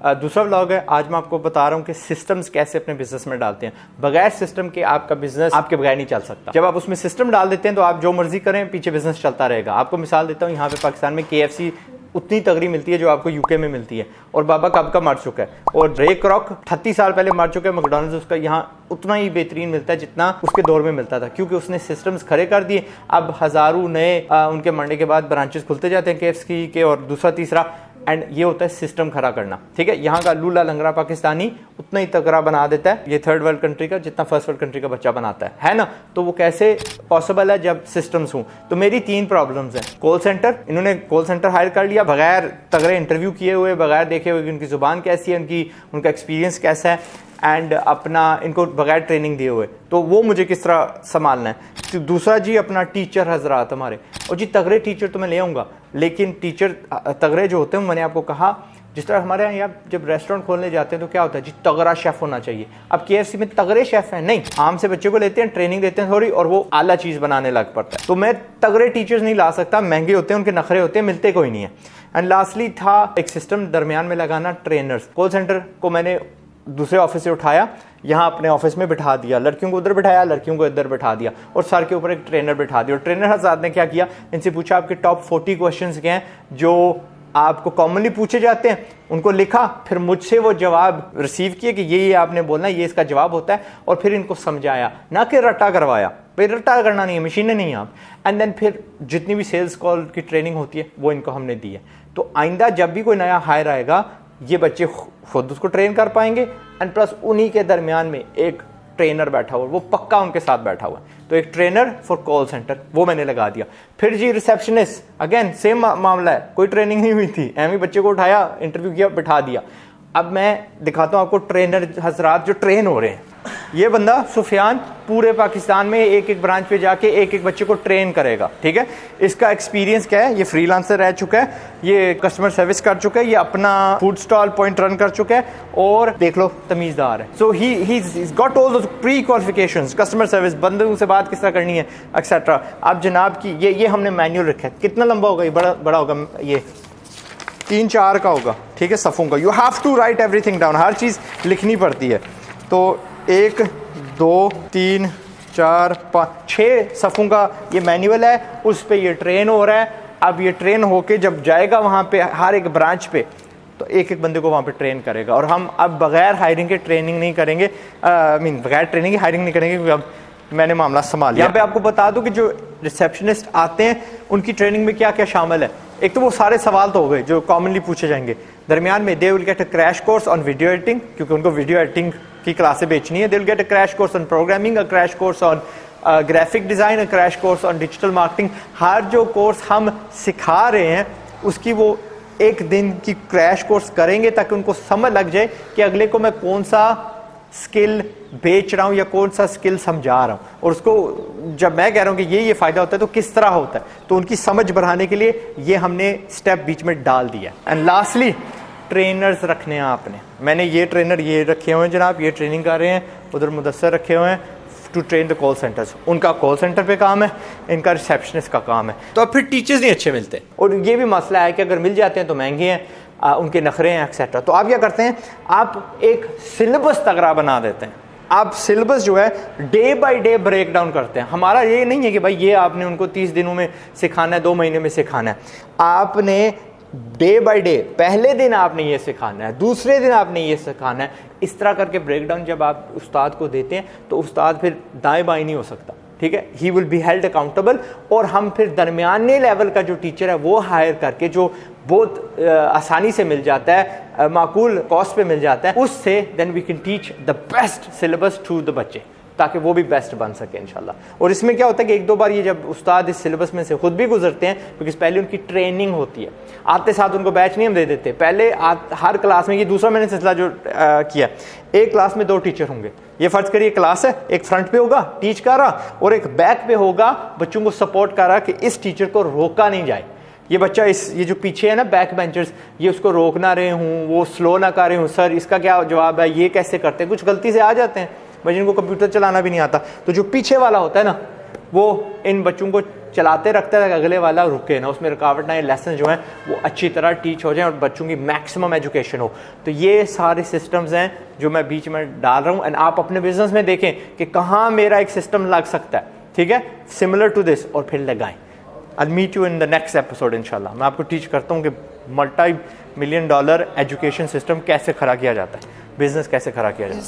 दूसरा व्लॉग है। आज मैं आपको बता रहा हूँ कि सिस्टम्स कैसे अपने बिजनेस में डालते हैं। बगैर सिस्टम के आपका बिजनेस आपके बगैर नहीं चल सकता। जब आप उसमें सिस्टम डाल देते हैं तो आप जो मर्जी करें, पीछे बिजनेस चलता रहेगा। आपको मिसाल देता हूँ, यहाँ पे पाकिस्तान में KFC उतनी तगड़ी मिलती है जो आपको यूके में मिलती है, और बाबा कब का मर चुका है, और रे क्रॉक 38 साल पहले मर चुका है। मैकडॉनल्ड्स उसका यहाँ उतना ही बेहतरीन मिलता है जितना उसके दौर में मिलता था, क्योंकि उसने सिस्टम्स खड़े कर दिए। अब हजारों नए उनके मरने के बाद ब्रांचेस खुलते जाते हैं KFC के, और दूसरा तीसरा, एंड ये होता है सिस्टम खड़ा करना। ठीक है, यहाँ का लूला लंगड़ा पाकिस्तानी उतना ही तगड़ा बना देता है ये थर्ड वर्ल्ड कंट्री का जितना फर्स्ट वर्ल्ड कंट्री का बच्चा बनाता है ना। तो वो कैसे पॉसिबल है जब सिस्टम्स हों। तो मेरी 3 प्रॉब्लम्स हैं। कॉल सेंटर, इन्होंने कॉल सेंटर हायर कर लिया बगैर तगड़े इंटरव्यू किए हुए, बगैर देखे हुए कि उनकी जुबान कैसी है, उनका एक्सपीरियंस कैसा है, एंड अपना इनको बगैर ट्रेनिंग दिए हुए। तो वो मुझे किस तरह संभालना है। तो दूसरा जी, अपना टीचर हजरात हमारे, और जी तगड़े टीचर तो मैं ले आऊँगा, लेकिन टीचर तगड़े जो होते हैं, मैंने आपको कहा जिस तरह हमारे यहाँ जब रेस्टोरेंट खोलने जाते हैं तो क्या होता है जी, तगड़ा शेफ होना चाहिए। अब KFC में तगड़े शेफ हैं नहीं, आम से बच्चे को लेते हैं, ट्रेनिंग देते हैं थोड़ी, और वो आला चीज़ बनाने लग पड़ता है। तो मैं तगड़े टीचर्स नहीं ला सकता, महंगे होते हैं, उनके नखरे होते हैं, मिलते कोई नहीं है। एंड लास्टली था एक सिस्टम दरमियान में लगाना, ट्रेनर्स। कॉल सेंटर को मैंने दूसरे ऑफिस से उठाया, यहाँ अपने ऑफिस में बिठा दिया, लड़कियों को उधर बिठाया, लड़कियों को इधर बिठा दिया, और सर के ऊपर एक ट्रेनर बिठा दिया। और ट्रेनर हज़रात ने क्या किया, इनसे पूछा आपके टॉप 40 क्वेश्चंस क्या हैं जो आपको कॉमनली पूछे जाते हैं, उनको लिखा, फिर मुझसे वो जवाब रिसीव किए कि ये आपने बोलना है, ये इसका जवाब होता है, और फिर इनको समझाया, ना कि रट्टा करवाया। भाई रट्टा करना नहीं है, मशीनें नहीं आप। एंड देन फिर जितनी भी सेल्स कॉल की ट्रेनिंग होती है वो इनको हमने दी है। तो आइंदा जब भी कोई नया हायर आएगा, ये बच्चे खुद उसको ट्रेन कर पाएंगे, एंड प्लस उन्हीं के दरमियान में एक ट्रेनर बैठा हुआ, वो पक्का उनके साथ बैठा हुआ है। तो एक ट्रेनर फॉर कॉल सेंटर वो मैंने लगा दिया। फिर जी रिसेप्शनिस्ट, अगेन सेम मामला है, कोई ट्रेनिंग नहीं हुई थी, एम ही बच्चे को उठाया, इंटरव्यू किया, बिठा दिया। अब मैं दिखाता हूँ आपको ट्रेनर हजरात जो ट्रेन हो रहे हैं। ये बंदा सुफियान पूरे पाकिस्तान में एक एक ब्रांच पे जाके एक एक बच्चे को ट्रेन करेगा। ठीक है, इसका एक्सपीरियंस क्या है, ये फ्रीलांसर रह चुका है, ये कस्टमर सर्विस कर चुका है, ये अपना फूड स्टॉल पॉइंट रन कर चुका है, और देख लो तमीजदार है। So he got all the pre qualifications, customer service, बंदों से बात किस तरह करनी है, एक्सेट्रा। अब जनाब की ये हमने मैनुअल रखा है। कितना लंबा होगा ये, बड़ा होगा, ये 3-4 का होगा। ठीक है, सफ़ों का। You have to write everything down, हर चीज़ लिखनी पड़ती है। तो 1 2 3 4 5 6 सफ़ों का ये मैनुअल है, उस पे ये ट्रेन हो रहा है। अब ये ट्रेन होके जब जाएगा वहाँ पे हर एक ब्रांच पे, तो एक एक बंदे को वहाँ पे ट्रेन करेगा। और हम अब बगैर हायरिंग के ट्रेनिंग नहीं करेंगे, बगैर ट्रेनिंग की हायरिंग नहीं करेंगे, क्योंकि अब मैंने मामला संभाल लिया। यहाँ पे आपको बता दूं कि जो रिसेप्शनिस्ट आते हैं उनकी ट्रेनिंग में क्या क्या शामिल है। एक तो वो सारे सवाल तो हो गए जो कॉमनली पूछे जाएंगे। दरमियान में they will get a crash course on video editing, क्योंकि उनको वीडियो एडिटिंग की क्लासें बेचनी है। They will get a crash course on programming, a crash course on graphic design, a crash course on digital marketing. हर जो course हम सिखा रहे हैं उसकी वो एक दिन की क्रैश कोर्स करेंगे, ताकि उनको समझ लग जाए कि अगले को मैं कौन सा स्किल बेच रहा हूँ या कौन सा स्किल समझा रहा हूँ, और उसको जब मैं कह रहा हूँ कि ये फ़ायदा होता है तो किस तरह होता है, तो उनकी समझ बढ़ाने के लिए ये हमने स्टेप बीच में डाल दिया। एंड लास्टली ट्रेनर्स रखने हैं आपने। मैंने ये ट्रेनर ये रखे हुए हैं जनाब, ये ट्रेनिंग कर रहे हैं, उधर मुदस्सर रखे हुए हैं to train the call centres. उनका कॉल सेंटर पे काम है, इनका रिसेप्शनिस्ट का काम है। तो अब फिर टीचर्स नहीं अच्छे मिलते, और ये भी मसला है कि अगर मिल जाते हैं तो महंगे हैं, उनके नखरे हैं, एक्सेट्रा। तो आप क्या करते हैं, आप एक सिलेबस तगड़ा बना देते हैं। आप सिलेबस जो है day by day break down करते हैं। हमारा ये नहीं है कि भाई ये आपने उनको 30 दिनों में सिखाना है, 2 महीने में सिखाना है। आपने डे बाय डे, पहले दिन आपने ये सिखाना है, दूसरे दिन आपने ये सिखाना है। इस तरह करके ब्रेक डाउन जब आप उस्ताद को देते हैं तो उस्ताद फिर दाएं बाएं नहीं हो सकता। ठीक है, he will be held accountable. और हम फिर दरमियाने लेवल का जो टीचर है वो हायर करके, जो बहुत आसानी से मिल जाता है, माकूल कॉस्ट पे मिल जाता है, उससे then we can teach the best syllabus to the बच्चे, ताकि वो भी बेस्ट बन सके इंशाल्लाह। और इसमें क्या होता है कि 1-2 बार ये जब उस्ताद इस सिलेबस में से खुद भी गुजरते हैं, क्योंकि पहले उनकी ट्रेनिंग होती है, आते साथ उनको बैच नहीं हम दे देते। पहले हर क्लास में, ये दूसरा मैंने सिलसिला जो किया, एक क्लास में 2 टीचर होंगे। ये फर्ज करिए क्लास है, एक फ्रंट पे होगा टीच कर रहा, और एक बैक पे होगा बच्चों को सपोर्ट कर रहा कि इस टीचर को रोका नहीं जाए। ये बच्चा ये जो पीछे है ना बैक बेंचर्स, ये उसको रोक ना रहे हूँ, वो स्लो ना कर रहे हूँ, सर इसका क्या जवाब है, ये कैसे करते हैं। कुछ गलती से आ जाते हैं भाई, जिनको कंप्यूटर चलाना भी नहीं आता। तो जो पीछे वाला होता है ना, वो इन बच्चों को चलाते रखते तक अगले वाला रुके ना, उसमें रुकावट ना आए, लेसन जो है वो अच्छी तरह टीच हो जाए और बच्चों की मैक्सिमम एजुकेशन हो। तो ये सारे सिस्टम्स हैं जो मैं बीच में डाल रहा हूँ। एंड आप अपने बिजनेस में देखें कि कहाँ मेरा एक सिस्टम लग सकता है, ठीक है, सिमिलर टू दिस, और फिर लगाएं। I'll meet you in the next episode इंशाल्लाह। मैं आपको टीच करता हूँ कि $multi-million एजुकेशन सिस्टम कैसे खड़ा किया जाता है, बिजनेस कैसे खड़ा किया जाता है।